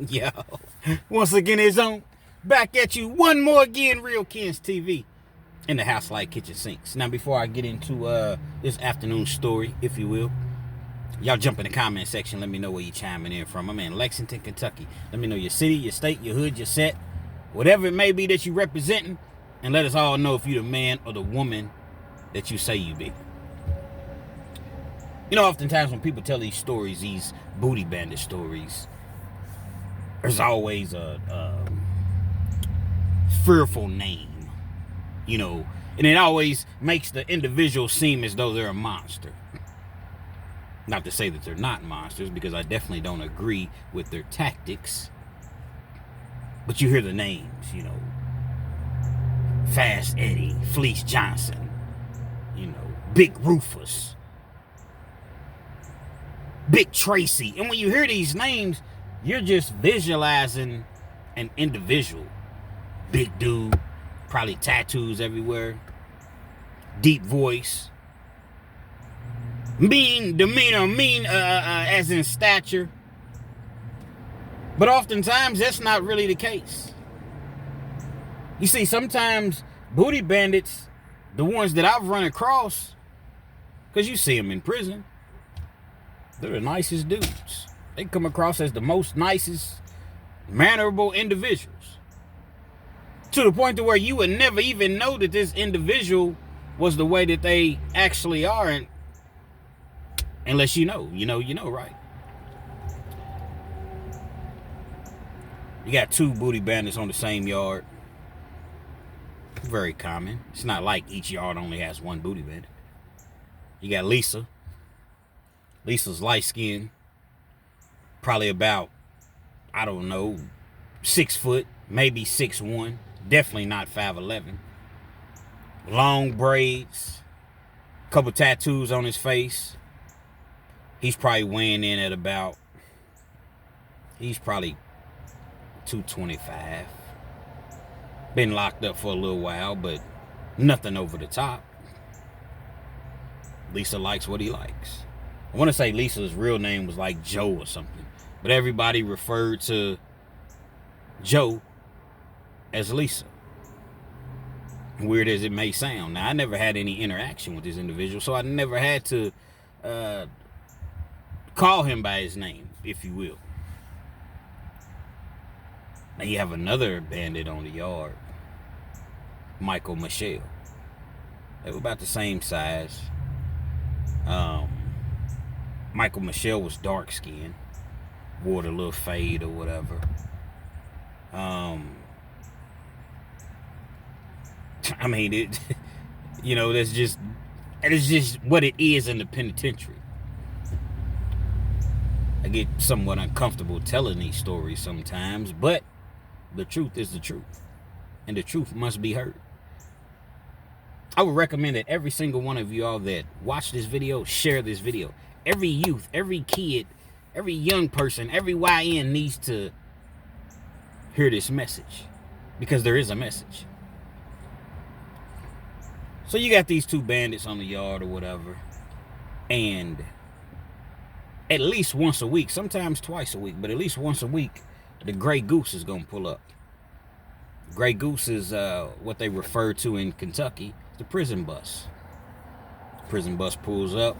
Yo, once again, it's on. Back at you one more again, Real Kens TV. In the house like kitchen sinks. Now, before I get into this afternoon story, if you will, y'all jump in the comment section. Let me know where you chiming in from. I'm in Lexington, Kentucky. Let me know your city, your state, your hood, your set, whatever it may be that you representing, and let us all know if you the man or the woman that you say you be. You know, oftentimes when people tell these stories, these booty bandit stories, there's always a fearful name, you know, and it always makes the individual seem as though they're a monster. Not to say that they're not monsters, because I definitely don't agree with their tactics. But you hear the names, you know, Fast Eddie, Fleece Johnson, you know, Big Rufus, Big Tracy. And when you hear these names, you're just visualizing an individual. Big dude, probably tattoos everywhere, deep voice, mean demeanor, as in stature. But oftentimes, that's not really the case. You see, sometimes booty bandits, the ones that I've run across, because you see them in prison, they're the nicest dudes. They come across as the most nicest, mannerable individuals. To the point to where you would never even know that this individual was the way that they actually are, unless you know, right? You got two booty bandits on the same yard. Very common. It's not like each yard only has one booty bandit. You got Lisa. Lisa's light skinned. Probably about, I don't know, 6 foot, maybe 6'1". Definitely not 5'11". Long braids. Couple tattoos on his face. He's probably weighing in at about, he's probably 225. Been locked up for a little while, but nothing over the top. Lisa likes what he likes. I want to say Lisa's real name was like Joe or something, but everybody referred to Joe as Lisa. Weird as it may sound. Now, I never had any interaction with this individual, so I never had to call him by his name, if you will. Now you have another bandit on the yard, Michael Michelle. They were about the same size. Michael Michelle was dark skinned, wore the little fade or whatever. I mean, it, you know, it's just what it is in the penitentiary. I get somewhat uncomfortable telling these stories sometimes, but the truth is the truth, and the truth must be heard. I would recommend that every single one of y'all that watch this video, share this video. Every youth, every kid, every young person, every YN needs to hear this message, because there is a message. So you got these two bandits on the yard or whatever, and at least once a week, sometimes twice a week, but at least once a week, the Gray Goose is going to pull up. Gray Goose is what they refer to in Kentucky, the prison bus. The prison bus pulls up.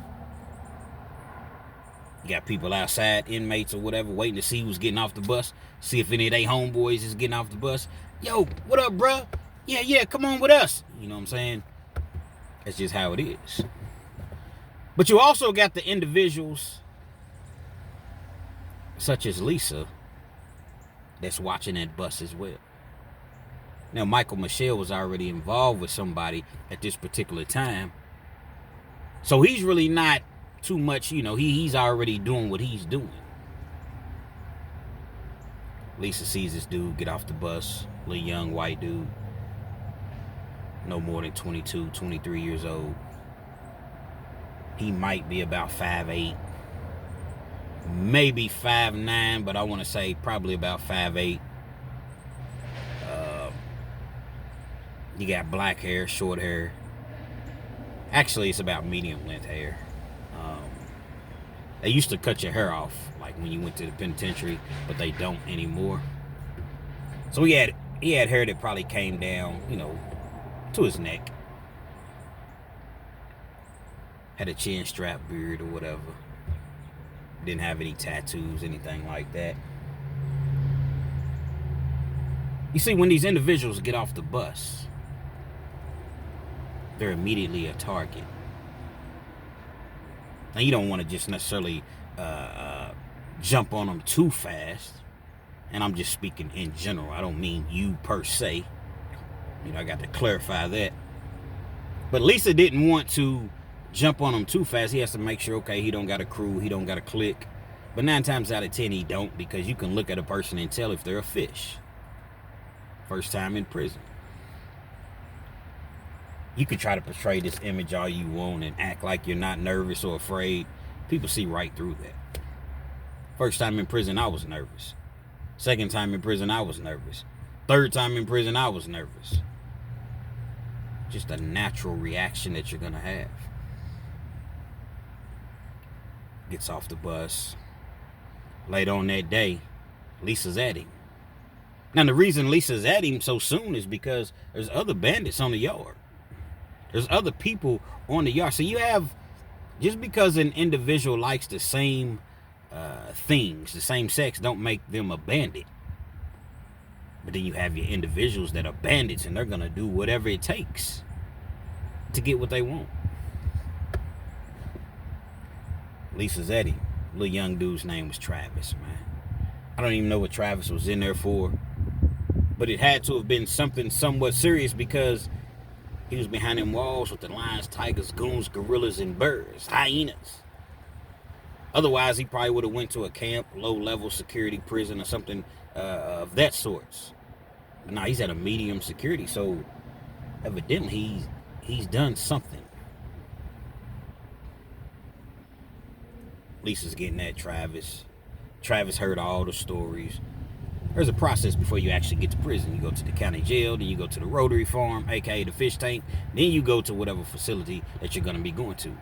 You got people outside, inmates or whatever, waiting to see who's getting off the bus, see if any of they homeboys is getting off the bus. Yo, what up, bro? Yeah, come on with us. You know what I'm saying? That's just how it is. But you also got the individuals such as Lisa that's watching that bus as well. Now, Michael Michelle was already involved with somebody at this particular time, so he's really not too much, you know, he's already doing what he's doing. Lisa sees this dude get off the bus, little young white dude, no more than 22, 23 years old. He might be about 5'8", maybe 5'9", but I want to say probably about 5'8". You got black hair, short hair. Actually, it's about medium length hair. They used to cut your hair off, like when you went to the penitentiary, but they don't anymore. So he had hair that probably came down, you know, to his neck. Had a chin strap, beard, or whatever. Didn't have any tattoos, anything like that. You see, when these individuals get off the bus, they're immediately a target. Now, you don't want to just necessarily jump on them too fast. And I'm just speaking in general. I don't mean you per se. You know, I got to clarify that. But Lisa didn't want to jump on him too fast. He has to make sure, okay, he don't got a crew, he don't got a clique. But 9 times out of 10, he don't, because you can look at a person and tell if they're a fish. First time in prison. You can try to portray this image all you want and act like you're not nervous or afraid. People see right through that. First time in prison, I was nervous. Second time in prison, I was nervous. Third time in prison, I was nervous. Just a natural reaction that you're going to have. Gets off the bus. Later on that day, Lisa's at him. Now, the reason Lisa's at him so soon is because there's other bandits on the yard. There's other people on the yard. So you have, just because an individual likes the same things, the same sex, don't make them a bandit. But then you have your individuals that are bandits, and they're going to do whatever it takes to get what they want. Lisa's at him. Little young dude's name was Travis, man. I don't even know what Travis was in there for. But it had to have been something somewhat serious, because he was behind them walls with the lions, tigers, goons, gorillas, and birds, hyenas. Otherwise, he probably would have went to a camp, low-level security prison or something of that sort. But now he's at a medium security, so evidently he's done something. Lisa's getting at Travis. Travis heard all the stories. There's a process before you actually get to prison. You go to the county jail, then you go to the Rotary Farm, aka the fish tank, then you go to whatever facility that you're going to be going to.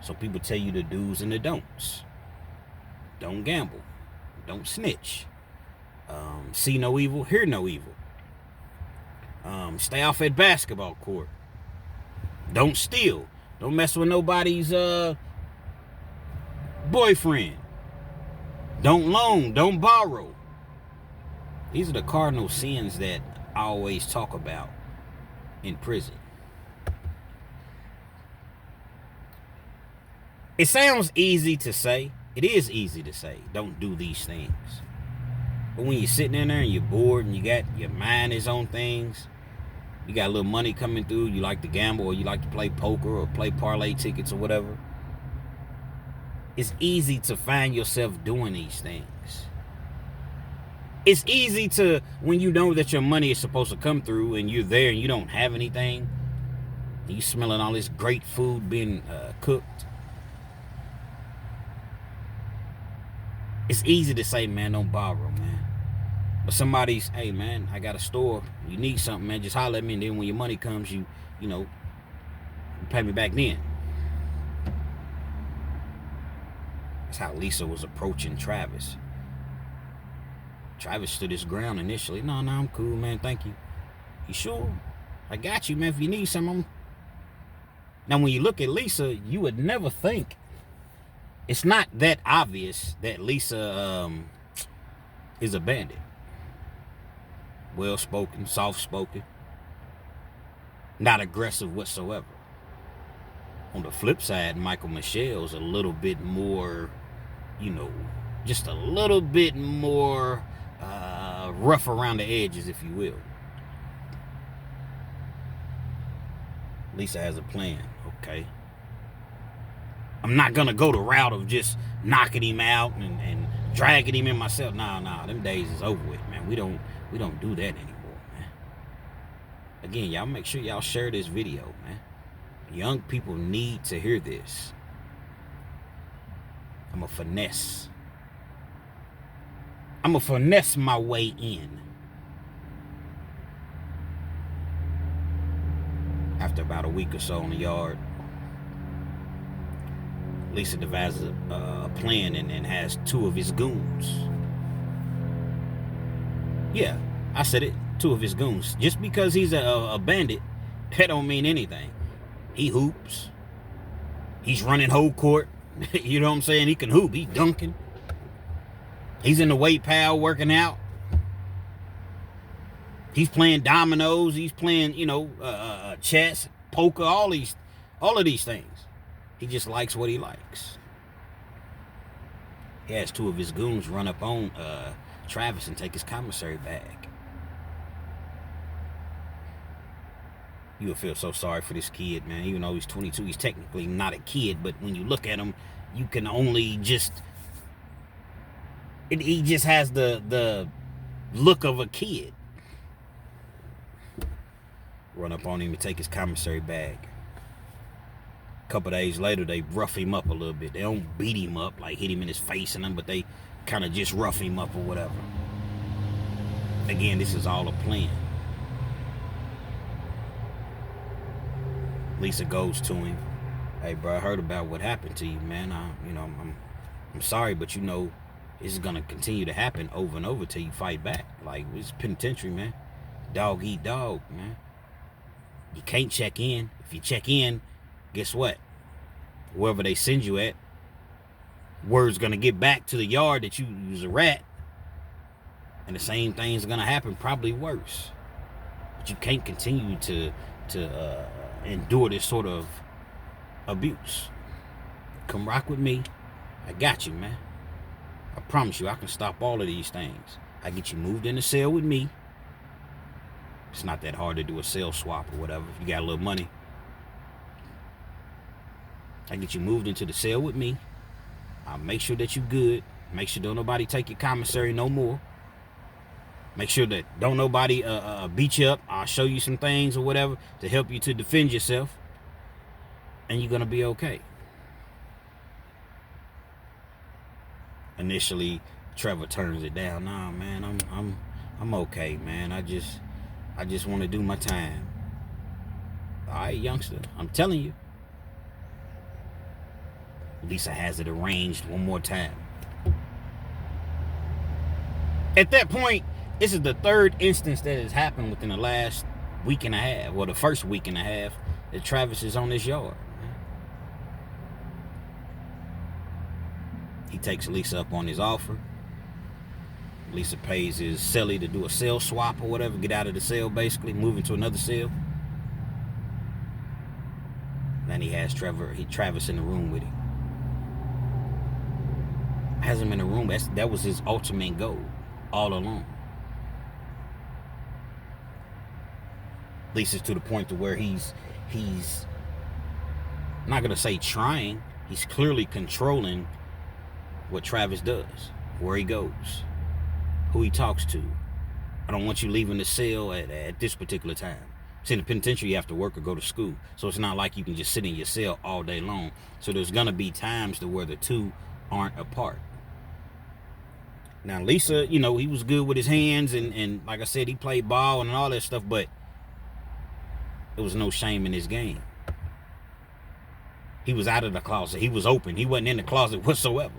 So people tell you the do's and the don'ts. Don't gamble. Don't snitch. See no evil, hear no evil. Stay off at basketball court. Don't steal. Don't mess with nobody's boyfriend. Don't loan. Don't borrow. These are the cardinal sins that I always talk about in prison. It sounds easy to say. It is easy to say, don't do these things. But when you're sitting in there and you're bored and you got your mind is on things, you got a little money coming through, you like to gamble or you like to play poker or play parlay tickets or whatever, it's easy to find yourself doing these things. It's easy to, when you know that your money is supposed to come through and you're there and you don't have anything, and you smelling all this great food being cooked, it's easy to say, man, don't borrow, man. But somebody's, hey, man, I got a store. You need something, man, just holler at me. And then when your money comes, you pay me back then. That's how Lisa was approaching Travis. Travis stood his ground initially. No, I'm cool, man, thank you. You sure? I got you, man, if you need something. Now, when you look at Lisa, you would never think. It's not that obvious that Lisa is a bandit. Well-spoken, soft-spoken. Not aggressive whatsoever. On the flip side, Michael Michelle's a little bit more, just a little bit more rough around the edges, if you will. Lisa has a plan, okay? I'm not gonna go the route of just knocking him out and dragging him in myself. Nah, them days is over with, man. We don't do that anymore, man. Again, y'all make sure y'all share this video, man. Young people need to hear this. I'm a finesse my way in. After about a week or so in the yard, Lisa devises a plan and has 2 of his goons. Yeah, I said it. 2 of his goons. Just because he's a bandit, that don't mean anything. He hoops. He's running whole court. You know what I'm saying? He can hoop. He's dunking. He's in the weight pal working out. He's playing dominoes. He's playing, chess, poker, all of these things. He just likes what he likes. He has 2 of his goons run up on Travis and take his commissary bag. You would feel so sorry for this kid, man. Even though he's 22, he's technically not a kid, but when you look at him, you can only just... he just has the look of a kid. Run up on him and take his commissary bag. A couple days later, they rough him up a little bit. They don't beat him up, like hit him in his face and them, but they kind of just rough him up or whatever. Again, this is all a plan. Lisa goes to him. Hey, bro, I heard about what happened to you, man. I'm sorry, but this is gonna continue to happen over and over till you fight back. Like, it's penitentiary, man. Dog eat dog, man. You can't check in. If you check in, guess what? Wherever they send you at, word's gonna get back to the yard that you was a rat, and the same thing's gonna happen, probably worse. But you can't continue to endure this sort of abuse. Come rock with me. I got you, man. I promise you, I can stop all of these things. I get you moved in the cell with me. It's not that hard to do a cell swap or whatever if you got a little money. I get you moved into the cell with me. I'll make sure that you good. Make sure don't nobody take your commissary no more. Make sure that don't nobody beat you up. I'll show you some things or whatever to help you to defend yourself. And you're going to be okay. Initially, Trevor turns it down. Nah, man, I'm okay, man. I just want to do my time. All right, youngster, I'm telling you. Lisa has it arranged one more time. At that point, this is the 3rd instance that has happened within the last week and a half, or the first week and a half, that Travis is on this yard. He takes Lisa up on his offer. Lisa pays his cellie to do a cell swap or whatever, get out of the cell basically, move into another cell. Then he has Travis in the room with him. Has him in the room. That was his ultimate goal all along. Lisa's to the point to where he's I'm not gonna say trying. He's clearly controlling what Travis does, where he goes, who he talks to. I don't want you leaving the cell at this particular time. See, in the penitentiary, you have to work or go to school. So it's not like you can just sit in your cell all day long. So there's gonna be times to where the two aren't apart. Now, Lisa, he was good with his hands, and like I said, he played ball and all that stuff, but there was no shame in his game. He was out of the closet. He was open. He wasn't in the closet whatsoever.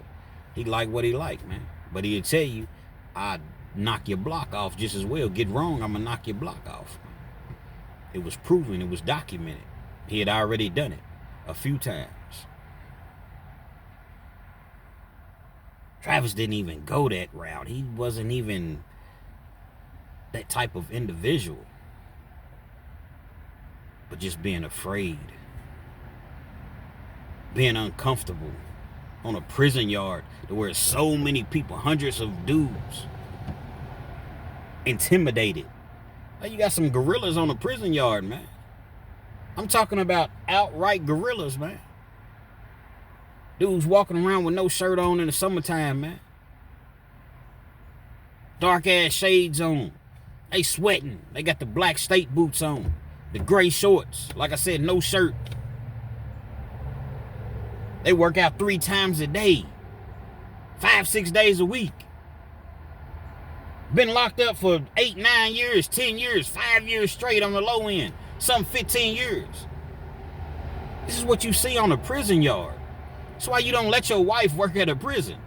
He liked what he liked, man. But he'd tell you, I'd knock your block off just as well. Get wrong, I'm going to knock your block off. It was proven. It was documented. He had already done it a few times. Travis didn't even go that route. He wasn't even that type of individual. But just being afraid, being uncomfortable on a prison yard where so many people, hundreds of dudes, intimidated. Like, you got some gorillas on a prison yard, man. I'm talking about outright gorillas, man. Dudes walking around with no shirt on in the summertime, man. Dark ass shades on. They sweating. They got the black state boots on. The gray shorts. Like I said, no shirt. They work out 3 times a day. 5-6 days a week. Been locked up for 8, 9 years, 10 years, 5 years straight on the low end. Some 15 years. This is what you see on a prison yard. That's why you don't let your wife work at a prison.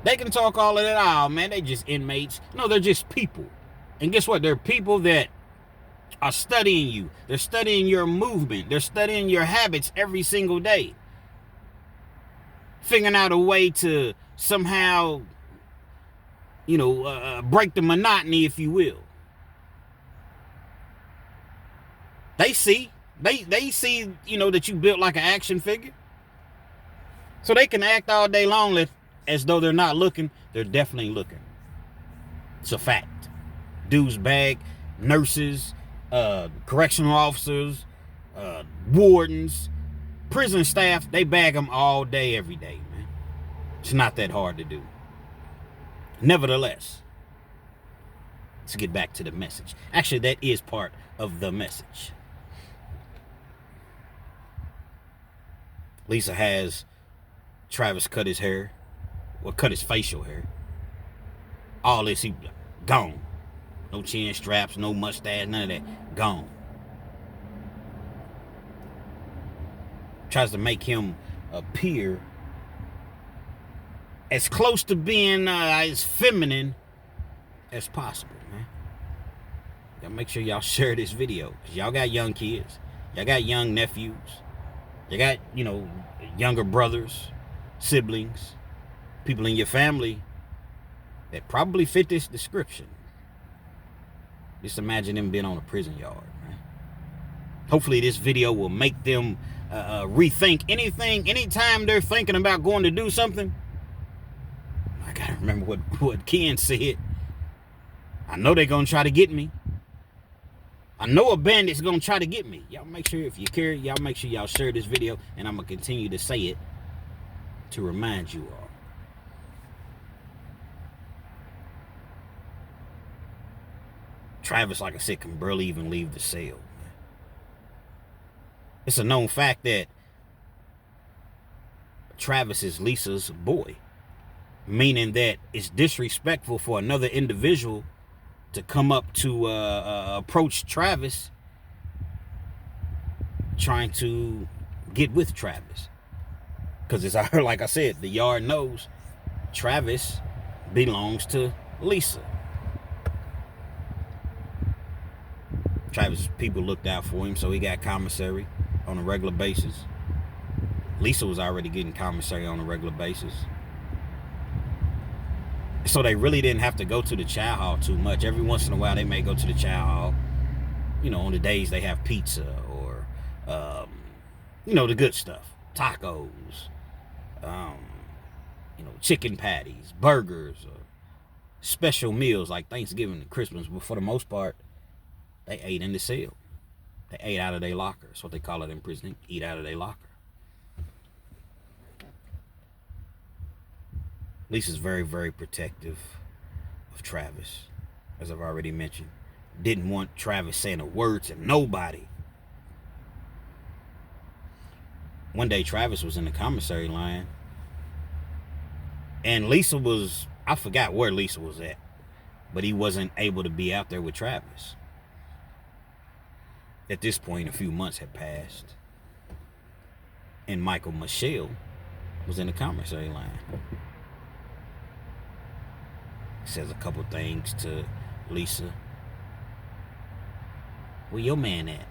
They can talk all of that. Oh, man, they just inmates. No, they're just people. And guess what? They're people that are studying you. They're studying your movement. They're studying your habits every single day. Figuring out a way to somehow, break the monotony, if you will. They see. They see, that you built like an action figure. So they can act all day long as though they're not looking. They're definitely looking. It's a fact. Dudes bag nurses, correctional officers, wardens, prison staff. They bag them all day, every day, man. It's not that hard to do. Nevertheless, let's get back to the message. Actually, that is part of the message. Lisa has Travis cut his hair, or cut his facial hair. All this, he gone. No chin straps, no mustache, none of that. Gone. Tries to make him appear as close to being as feminine as possible, man. Y'all make sure y'all share this video, because y'all got young kids. Y'all got young nephews. You got, younger brothers, siblings, people in your family that probably fit this description. Just imagine them being on a prison yard, man. Hopefully this video will make them rethink anytime they're thinking about going to do something. I gotta remember what Ken said. I know they're gonna try to get me. I know a bandit's gonna try to get me. Y'all make sure, if you care, y'all make sure y'all share this video, and I'm gonna continue to say it to remind you all. Travis, like I said, can barely even leave the cell. It's a known fact that Travis is Lisa's boy, meaning that it's disrespectful for another individual to come up to approach Travis trying to get with Travis. Because like I said, the yard knows Travis belongs to Lisa. Travis' people looked out for him, so he got commissary on a regular basis. Lisa was already getting commissary on a regular basis. So they really didn't have to go to the chow hall too much. Every once in a while, they may go to the chow hall, on the days they have pizza or, the good stuff. Tacos, chicken patties, burgers, or special meals like Thanksgiving and Christmas. But for the most part, they ate in the cell. They ate out of their locker. That's what they call it in prison. Eat out of their locker. Lisa's very, very protective of Travis, as I've already mentioned. Didn't want Travis saying a word to nobody. One day, Travis was in the commissary line, and Lisa was, I forgot where Lisa was at, but he wasn't able to be out there with Travis. At this point, a few months had passed, and Michael Michelle was in the commissary line. Says a couple things to Lisa. Where your man at?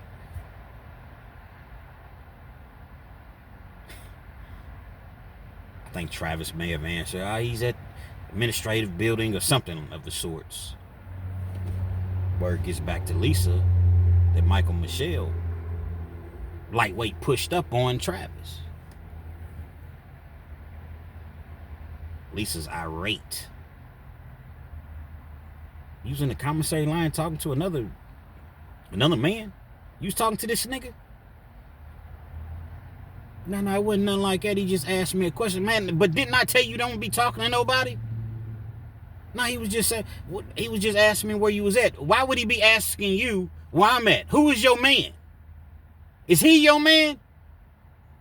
I think Travis may have answered, he's at administrative building or something of the sorts. Word gets back to Lisa that Michael Michelle lightweight pushed up on Travis. Lisa's irate. You was in the commissary line talking to another man? You was talking to this nigga? No, it wasn't nothing like that. He just asked me a question. Man, but didn't I tell you don't be talking to nobody? No, he was just asking me where you was at. Why would he be asking you where I'm at? Who is your man? Is he your man?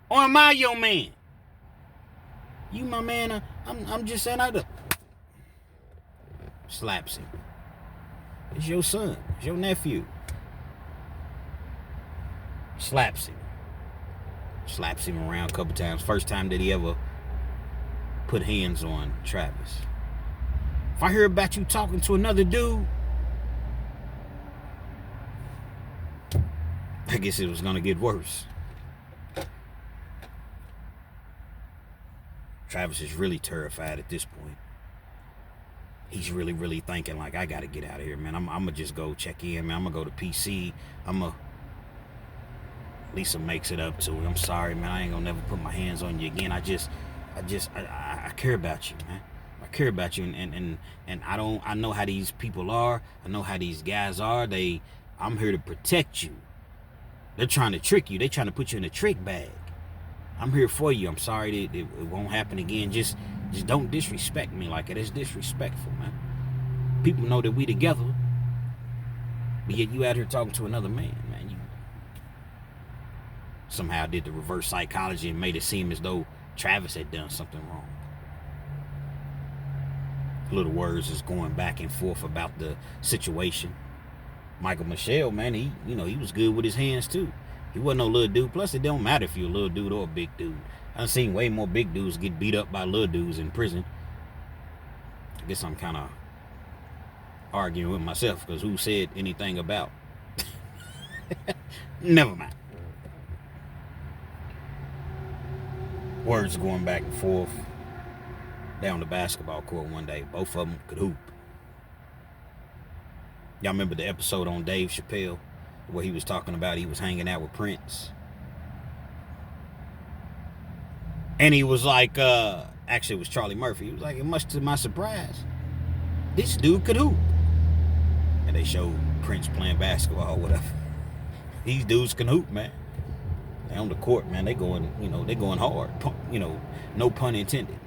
Or am I your man? You my man, I'm just saying slaps him. It's your son. It's your nephew. Slaps him. Slaps him around a couple times. First time that he ever put hands on Travis. If I hear about you talking to another dude, I guess it was gonna get worse. Travis is really terrified at this point. He's really thinking like, I gotta get out of here, man. I'm gonna just go check in, man. I'm gonna go to PC. Lisa makes it up to him. I'm sorry, man. I ain't gonna never put my hands on you again. I care about you, man. I care about you, and I know how these people are. I know how these guys are. I'm here to protect you. They're trying to trick you. They're trying to put you in a trick bag. I'm here for you. I'm sorry that it won't happen again. Just don't disrespect me like it. It's disrespectful, man. People know that we together, but yet you out here talking to another man, man. You somehow did the reverse psychology and made it seem as though Travis had done something wrong. Little words is going back and forth about the situation. Michael Michelle, man, he was good with his hands too. He wasn't no little dude. Plus, it don't matter if you're a little dude or a big dude. I've seen way more big dudes get beat up by little dudes in prison. I guess I'm kind of arguing with myself, because who said anything about? Never mind. Words going back and forth down the basketball court one day. Both of them could hoop. Y'all remember the episode on Dave Chappelle where he was talking about he was hanging out with Prince? And he was like, actually it was Charlie Murphy. He was like, much to my surprise, this dude could hoop. And they showed Prince playing basketball or whatever. These dudes can hoop, man. They on the court, man. They going hard. No pun intended.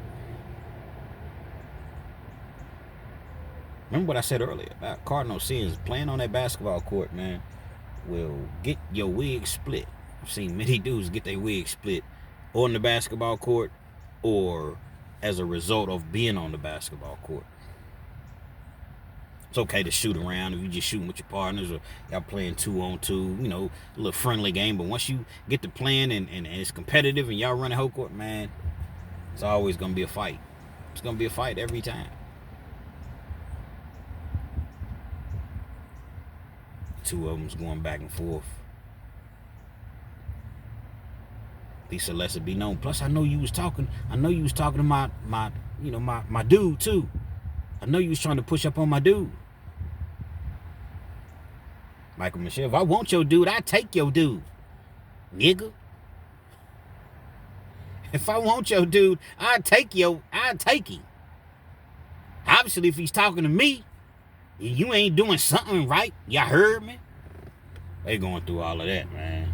Remember what I said earlier about cardinal sins? Playing on that basketball court, man, will get your wig split. I've seen many dudes get their wig split on the basketball court or as a result of being on the basketball court. It's okay to shoot around if you just shooting with your partners or y'all playing 2-on-2, a little friendly game. But once you get to playing and it's competitive and y'all running whole court, man, it's always going to be a fight. It's going to be a fight every time. Two of them's going back and forth. Lisa lets it be known. Plus, I know you was talking to my dude too. I know you was trying to push up on my dude. Michael Michelle, if I want your dude, I take your dude, nigga. If I want your dude, I take him. Obviously, if he's talking to me, you ain't doing something right. Y'all heard me? They going through all of that, man.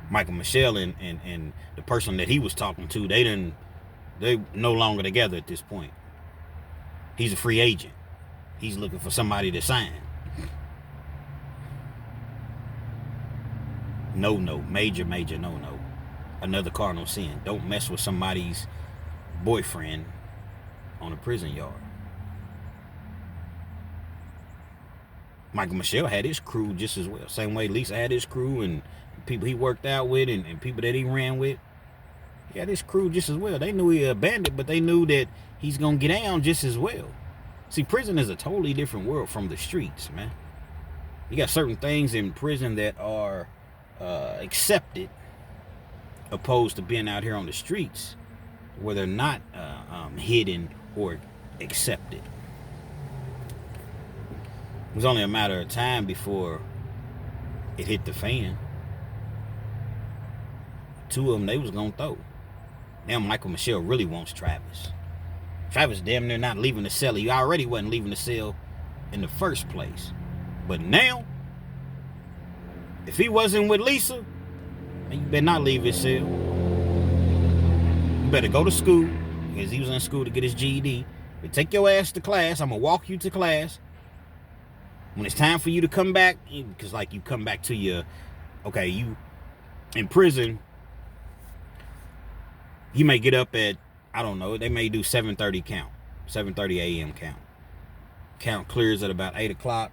Michael Michelle and the person that he was talking to, they no longer together at this point. He's a free agent. He's looking for somebody to sign. No, major no. Another cardinal sin. Don't mess with somebody's boyfriend on a prison yard. Michael Michelle had his crew just as well. Same way Lisa had his crew and people he worked out with and people that he ran with. He had his crew just as well. They knew he was a bandit, but they knew that he's going to get down just as well. See, prison is a totally different world from the streets, man. You got certain things in prison that are accepted opposed to being out here on the streets where they're not hidden or accepted. It was only a matter of time before it hit the fan. Two of them, they was going to throw. Now Michael Michelle really wants Travis. Travis damn near not leaving the cell. He already wasn't leaving the cell in the first place. But now, if he wasn't with Lisa, you better not leave his cell. You better go to school, because he was in school to get his GED. But take your ass to class. I'm going to walk you to class. When it's time for you to come back, because like you come back to your, okay, you in prison, you may get up at, I don't know, they may do 7:30 count, 7:30 a.m. count. Count clears at about 8 o'clock.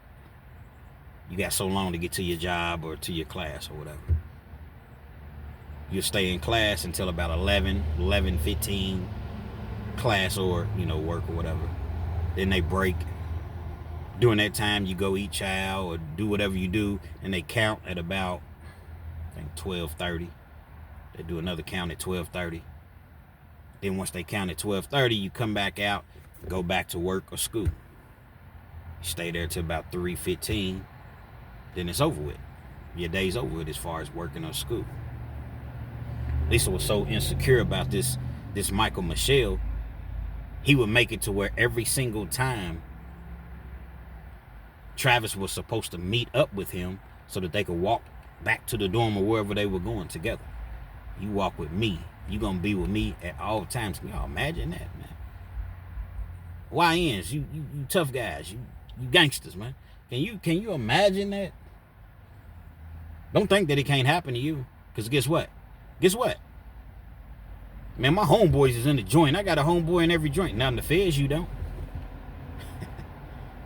You got so long to get to your job or to your class or whatever. You'll stay in class until about 11:15 class or, work or whatever. Then they break. During that time, you go eat chow or do whatever you do, and they count at about, I think, 12:30. They do another count at 12:30. Then once they count at 12:30, you come back out, go back to work or school. You stay there till about 3:15. Then it's over with. Your day's over with as far as working or school. Lisa was so insecure about this Michael Michelle. He would make it to where every single time Travis was supposed to meet up with him so that they could walk back to the dorm or wherever they were going together. You walk with me. You gonna be with me at all times. Can y'all imagine that, man? YNs, you tough guys, you gangsters, man. Can you imagine that? Don't think that it can't happen to you. Because guess what? Man, my homeboys is in the joint. I got a homeboy in every joint. Now in the feds, you don't.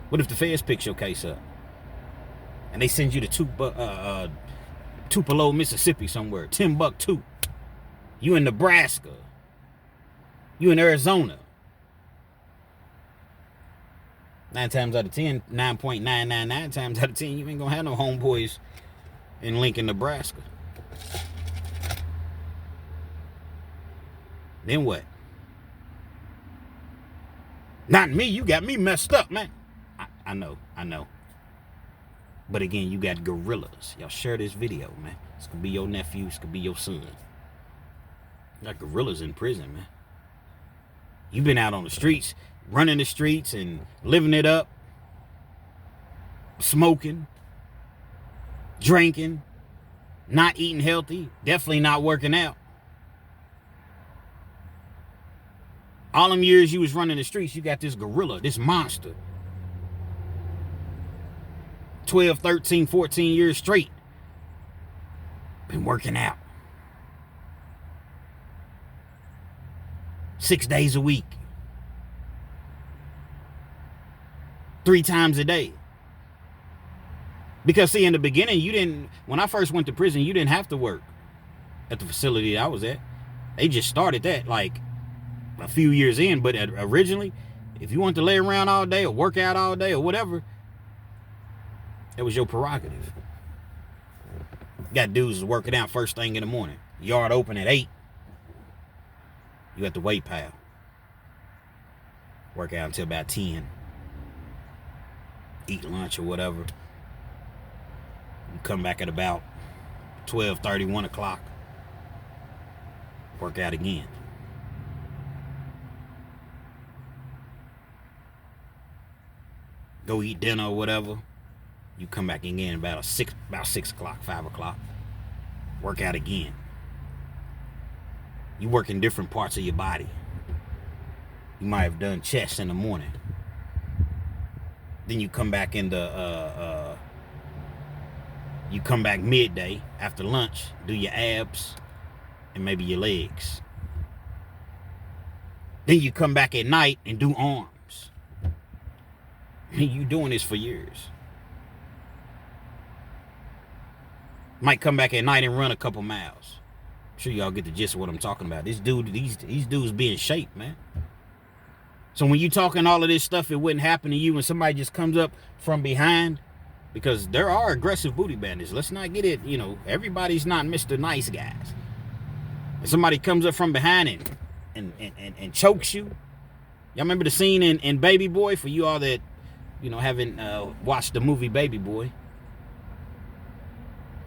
What if the feds picks your case up? And they send you to Tupelo, Mississippi somewhere. Timbuktu. You in Nebraska. You in Arizona. 9 times out of 10, 9.999 times out of 10, you ain't gonna have no homeboys in Lincoln, Nebraska. Then what? Not me. You got me messed up, man. I know. But again, you got gorillas. Y'all share this video, man. This could be your nephew. This could be your son. You got gorillas in prison, man. You've been out on the streets, running the streets and living it up, smoking, drinking, not eating healthy, definitely not working out. All them years you was running the streets, you got this gorilla, this monster. 12, 13, 14 years straight. Been working out. 6 days a week. 3 times a day. Because see, in the beginning, when I first went to prison, you didn't have to work at the facility I was at. They just started that like a few years in, but originally, if you wanted to lay around all day or work out all day or whatever, it was your prerogative. Got dudes working out first thing in the morning. Yard open at 8. You at the weight pile. Work out until about 10. Eat lunch or whatever. You come back at about 12:30, 1 o'clock. Work out again. Go eat dinner or whatever. You come back again about 6 o'clock, 5 o'clock. Work out again. You work in different parts of your body. You might have done chest in the morning. Then you come back you come back midday after lunch, do your abs and maybe your legs. Then you come back at night and do arms. You doing this for years. Might come back at night and run a couple miles. I'm sure y'all get the gist of what I'm talking about. These dudes be in shape, man. So when you talking all of this stuff, it wouldn't happen to you when somebody just comes up from behind, because there are aggressive booty bandits. Let's not get it, everybody's not Mr. Nice Guys. If somebody comes up from behind and chokes you. Y'all remember the scene in Baby Boy? For you all that, haven't watched the movie Baby Boy.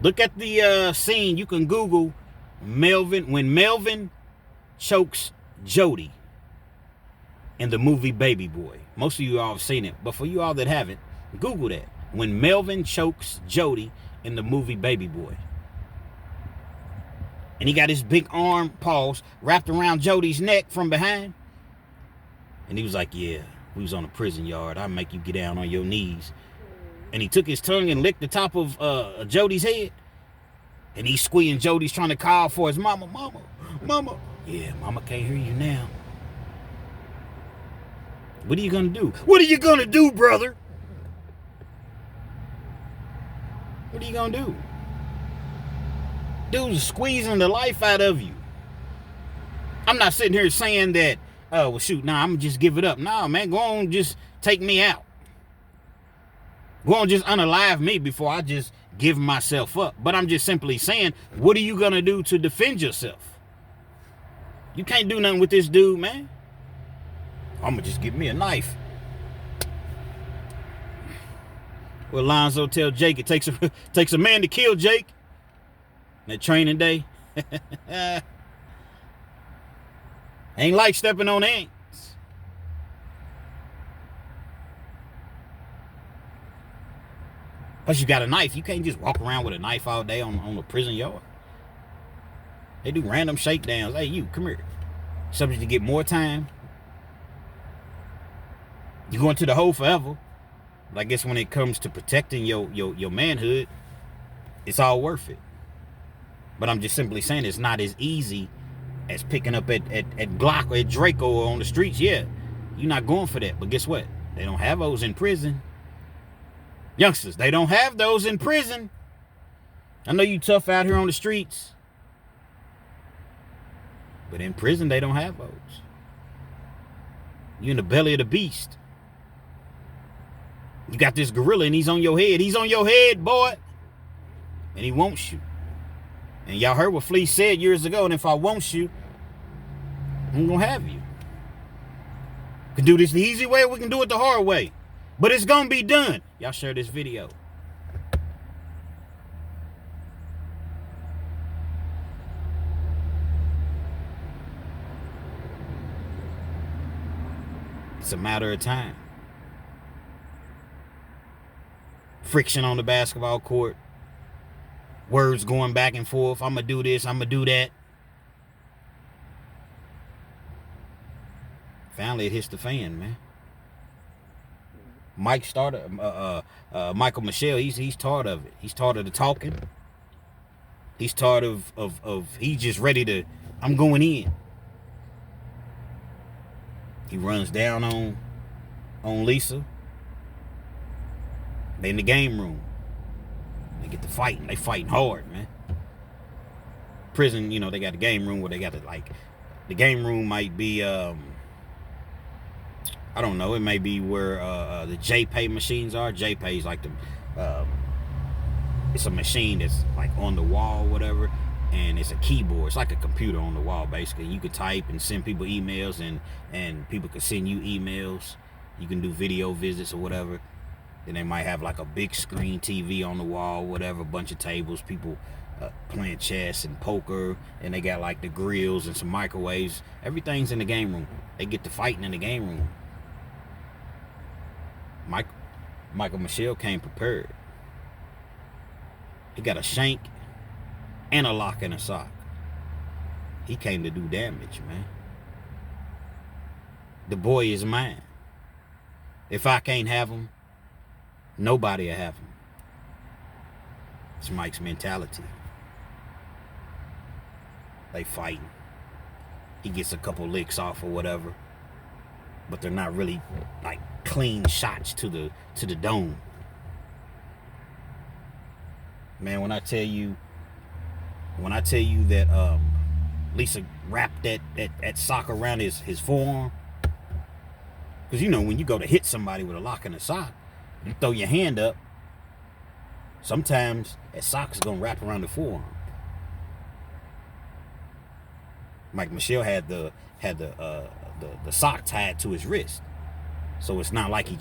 Look at the scene. You can Google when Melvin chokes Jody in the movie Baby Boy. Most of you all have seen it, but for you all that haven't, Google that. When Melvin chokes Jody in the movie Baby Boy. And he got his big arm, paws, wrapped around Jody's neck from behind. And he was like, yeah, we was on a prison yard. I'll make you get down on your knees. And he took his tongue and licked the top of Jody's head. And he's squealing. Jody's trying to call for his mama. Mama. Yeah, mama can't hear you now. What are you going to do? What are you going to do, brother? What are you going to do? Dude's squeezing the life out of you. I'm not sitting here saying that, well, shoot, nah, I'm going to just give it up. Nah, man, go on, just take me out. Go on, just unalive me before I just give myself up. But I'm just simply saying, what are you going to do to defend yourself? You can't do nothing with this dude, man. I'm going to just give me a knife. Well, Lonzo tell Jake it takes a man to kill Jake. That training day. Ain't like stepping on ants. Plus you got a knife. You can't just walk around with a knife all day on the prison yard. They do random shakedowns. Hey, you, come here. Subject to get more time. You going to the hole forever. But I guess when it comes to protecting your manhood, it's all worth it. But I'm just simply saying it's not as easy as picking up at Glock or at Draco on the streets. Yeah, you're not going for that. But guess what? They don't have those in prison. Youngsters, they don't have those in prison. I know you tough out here on the streets. But in prison, they don't have those. You're in the belly of the beast. You got this gorilla and he's on your head. He's on your head, boy. And he wants you. And y'all heard what Flea said years ago. And if I want you, I'm going to have you. We can do this the easy way or we can do it the hard way. But it's going to be done. Y'all share this video. It's a matter of time. Friction on the basketball court. Words going back and forth. I'm going to do this. I'm going to do that. Finally, it hits the fan, man. Michael Michelle, he's tired of it. He's tired of the talking. He's tired of he's just ready to, I'm going in. He runs down on Lisa. They in the game room. They get to fighting. They fighting hard, man. Prison, you know, they got a game room where they got to, like, the game room might be, I don't know, it may be where the JPay machines are. JPay is like it's a machine that's like on the wall, whatever, and it's a keyboard. It's like a computer on the wall, basically. You could type and send people emails, and people could send you emails. You can do video visits or whatever. Then they might have like a big screen TV on the wall, whatever, a bunch of tables, people playing chess and poker, and they got like the grills and some microwaves. Everything's in the game room. They get to fighting in the game room. Michael Michelle came prepared. He got a shank and a lock and a sock. He came to do damage, man. The boy is mine. If I can't have him, nobody will have him. It's Mike's mentality. They fighting. He gets a couple licks off or whatever, but they're not really like clean shots to the dome. Man, when I tell you that Lisa wrapped that sock around his forearm, because you know when you go to hit somebody with a lock and a sock, you throw your hand up. Sometimes that sock is gonna wrap around the forearm. Mike Michelle had the sock tied to his wrist. So it's not like he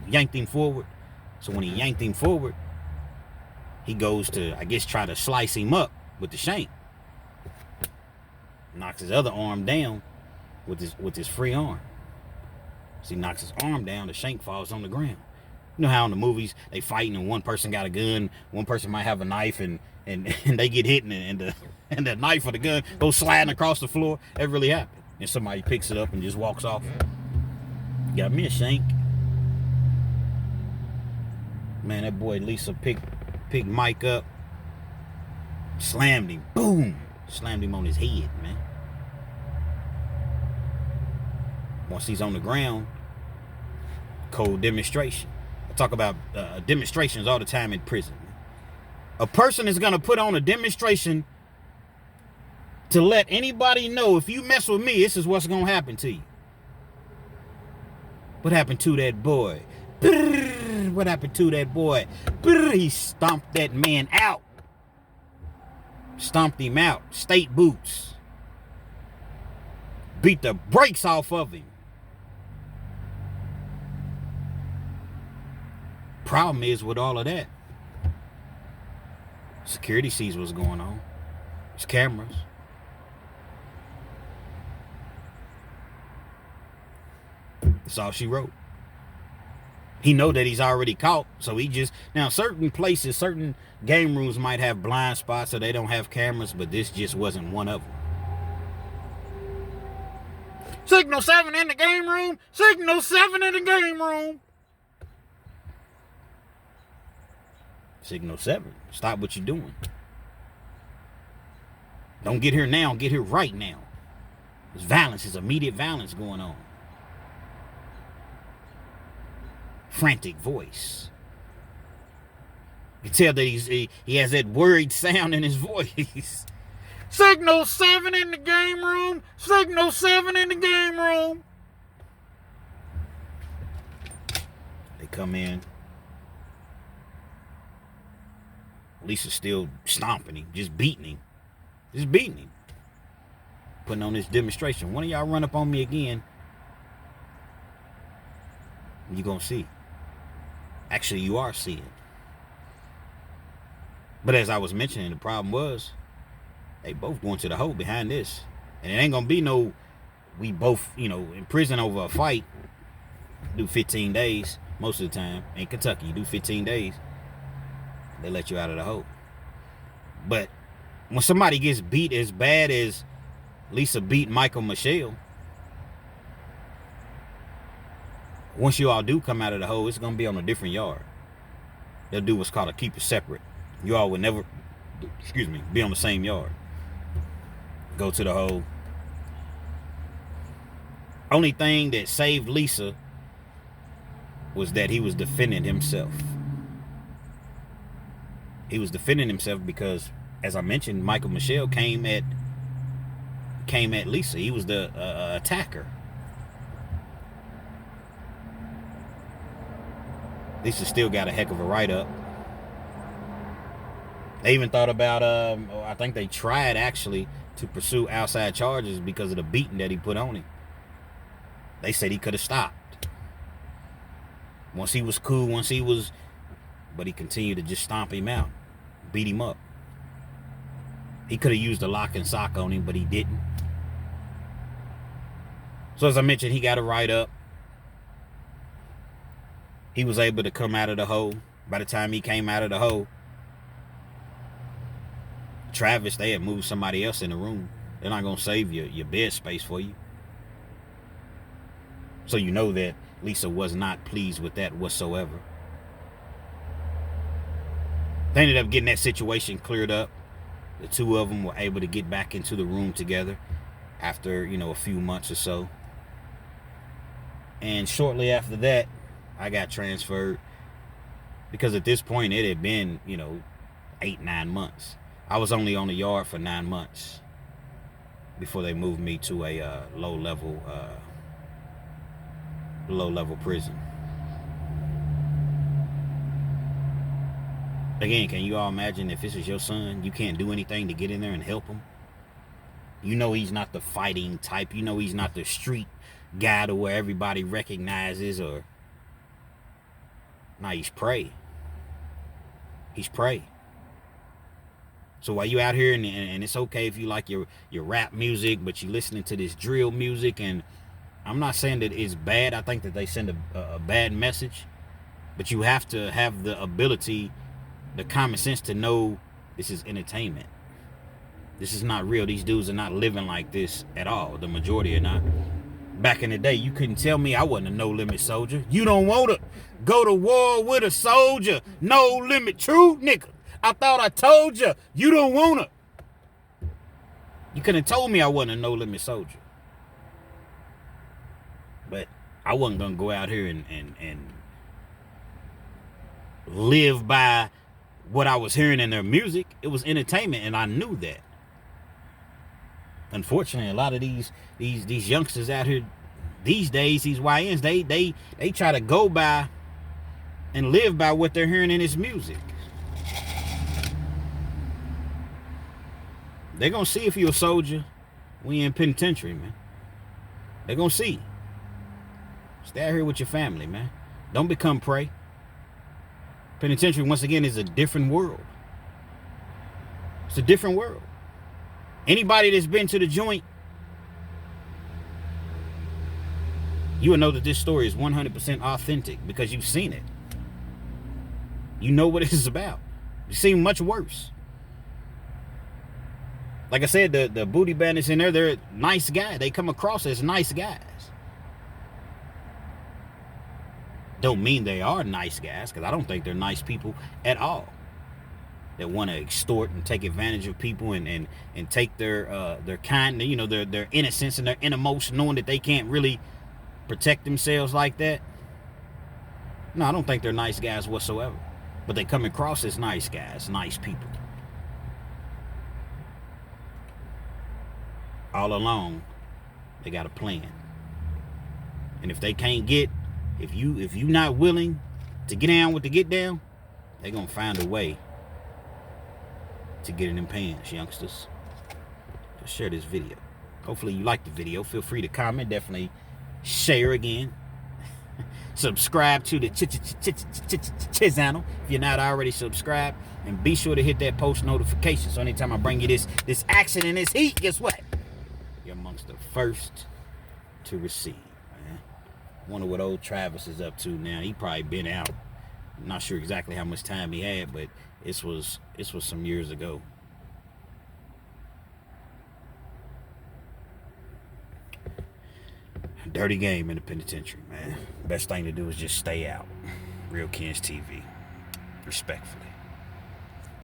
yanked him forward. So when he yanked him forward, he goes to, I guess, try to slice him up with the shank. Knocks his other arm down with his free arm. So he knocks his arm down, the shank falls on the ground. You know how in the movies they fighting and one person got a gun, one person might have a knife, and they get hit and the knife or the gun goes sliding across the floor. That really happened. And somebody picks it up and just walks off. Got me a shank. Man, that boy Lisa picked Mike up, slammed him, boom, slammed him on his head, man. Once he's on the ground, cold demonstration. I talk about demonstrations all the time in prison. A person is going to put on a demonstration to let anybody know, if you mess with me, this is what's going to happen to you. What happened to that boy? What happened to that boy? He stomped that man out. Stomped him out. State boots. Beat the brakes off of him. Problem is with all of that, security sees what's going on. There's cameras. That's all she wrote. He know that he's already caught, so he just... Now, certain places, certain game rooms might have blind spots so they don't have cameras, but this just wasn't one of them. Signal 7 in the game room. Signal 7 in the game room. Signal 7. Stop what you're doing. Don't get here now. Get here right now. There's violence. There's immediate violence going on. Frantic voice. You can tell that he has that worried sound in his voice. Signal 7 in the game room. Signal 7 in the game room. They come in. Lisa's still stomping him, just beating him. Just beating him. Putting on this demonstration. One of y'all run up on me again, you're going to see. Actually, you are seeing. But as I was mentioning, the problem was, they both going to the hole behind this. And it ain't going to be no, we both, in prison over a fight. Do 15 days most of the time. In Kentucky, you do 15 days. They let you out of the hole. But when somebody gets beat as bad as Lisa beat Michael Michelle, once you all do come out of the hole, it's going to be on a different yard. They'll do what's called a keep it separate. You all would never, be on the same yard. Go to the hole. Only thing that saved Lisa was that he was defending himself. He was defending himself because, as I mentioned, Michael Michelle came at Lisa. He was the attacker. Lisa still got a heck of a write-up. They even thought about, I think they tried actually to pursue outside charges because of the beating that he put on him. They said he could have stopped. Once he was cool, but he continued to just stomp him out, beat him up. He could have used a lock and sock on him, but he didn't. So as I mentioned, he got a write-up. He was able to come out of the hole. By the time he came out of the hole, Travis, they had moved somebody else in the room. They're not going to save your bed space for you. So you know that Lisa was not pleased with that whatsoever. They ended up getting that situation cleared up. The two of them were able to get back into the room together after, a few months or so. And shortly after that, I got transferred because at this point it had been, 8-9 months. I was only on the yard for 9 months before they moved me to a low-level prison. Again, can you all imagine if this is your son, you can't do anything to get in there and help him? You know he's not the fighting type. You know he's not the street guy to where everybody recognizes or... Nah, he's prey. He's prey. So while you out here, and it's okay if you like your rap music, but you listening to this drill music, and I'm not saying that it's bad. I think that they send a bad message. But you have to have the ability, the common sense to know this is entertainment. This is not real. These dudes are not living like this at all. The majority are not. Back in the day, you couldn't tell me I wasn't a no-limit soldier. You don't want to go to war with a soldier. No limit. True, nigga. I thought I told you. You don't want to. You couldn't have told me I wasn't a no-limit soldier. But I wasn't going to go out here and live by what I was hearing in their music. It was entertainment, and I knew that. Unfortunately, a lot of these youngsters out here these days, these YNs, they try to go by and live by what they're hearing in his music. They're gonna see if you're a soldier when you're in penitentiary, man. They're gonna see. Stay out here with your family, man. Don't become prey. Penitentiary, once again, is a different world. It's a different world. Anybody that's been to the joint, you will know that this story is 100% authentic because you've seen it. You know what it is about. You've seen much worse. Like I said, the booty bandits in there, they're nice guys. They come across as nice guys. Don't mean they are nice guys, because I don't think they're nice people at all. That want to extort and take advantage of people and take their kind, you know, their innocence and their innermost, knowing that they can't really protect themselves like that. No, I don't think they're nice guys whatsoever. But they come across as nice guys, nice people. All along, they got a plan. And if they can't get, if you not willing to get down with the get down, they're gonna find a way to get in them pants, youngsters. Just share this video. Hopefully you like the video. Feel free to comment. Definitely share again. Subscribe to the channel if you're not already subscribed, and be sure to hit that post notification so anytime I bring you this action and this heat, guess what? You're amongst the first to receive, man. Wonder what old Travis is up to now. He probably been out. I'm not sure exactly how much time he had, but this was some years ago. Dirty game in the penitentiary, man. Best thing to do is just stay out. Real Kens TV. Respectfully.